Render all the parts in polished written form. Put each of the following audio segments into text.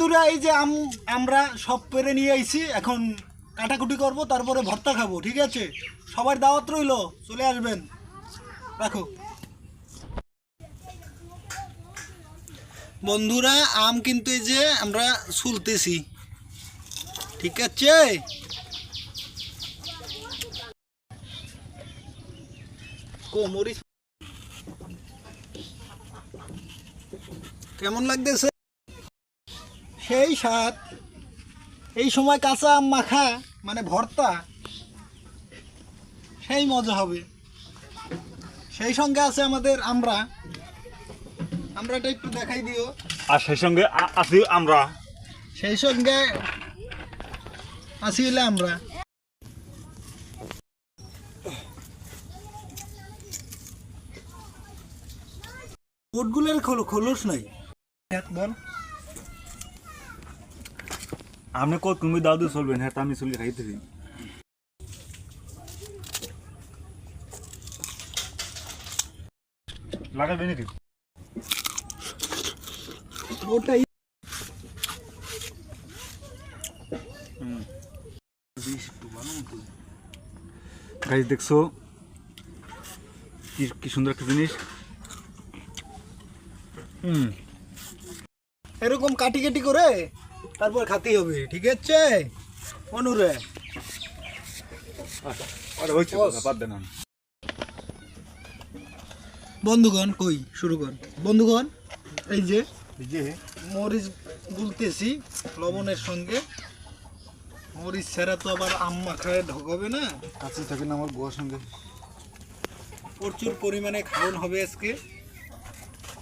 বন্ধুরা এই যে আমরা সব পেরে নিয়ে আইছি, এখন কাটাকুটি করব, তারপরে ভর্তা খাবো। ঠিক আছে, সবার দাওয়াত রইলো, চলে আসবেন। রাখো বন্ধুরা, আম কিন্তু এই যে আমরা ছুলতেছি। ঠিক আছে, মরিচ কেমন লাগতেছে? সেই স্বাদ। এই সময় কাঁচা আম মাখা মানে ভর্তা, সেই মজা হবে। সেই সঙ্গে আছে আমাদের আমরাটা একটু দেখাই দিও। আর সেই সঙ্গে আছি আমরা, সেই সঙ্গে আছি হলে আমরা। কোটগুলোর খোলস নাই বল। আপনি কত তুমি দাদু চলবেন, হ্যাঁ আমি চলে খাইতেছি। লাগাবে নাকি ওটাই গাইস, দেখছো কি সুন্দর একটা জিনিস। এরকম কাটি কাটি করে তারপর খাতেই হবে। ঠিক আছে অনুরে, বন্ধুগণ কই শুরু কর। বন্ধুগণ এই যে মরিচ গুলতেছি লবণের সঙ্গে। মরিচ ছাড়া তো আবার আম মাখায় ঢোকাবে না। কাছে থাকে না আমার গোয়ার সঙ্গে। প্রচুর পরিমাণে খাওয়ান হবে আজকে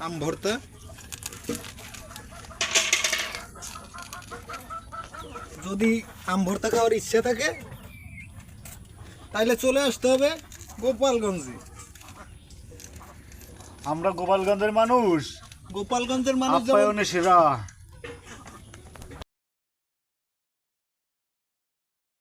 আম ভর্তা। যদি আম ভর্তা খাওয়ার ইচ্ছা থাকে তাহলে চলে আসতে হবে গোপালগঞ্জে। আমরা গোপালগঞ্জের মানুষ, গোপালগঞ্জের মানুষ আপ্যায়নে সেরা।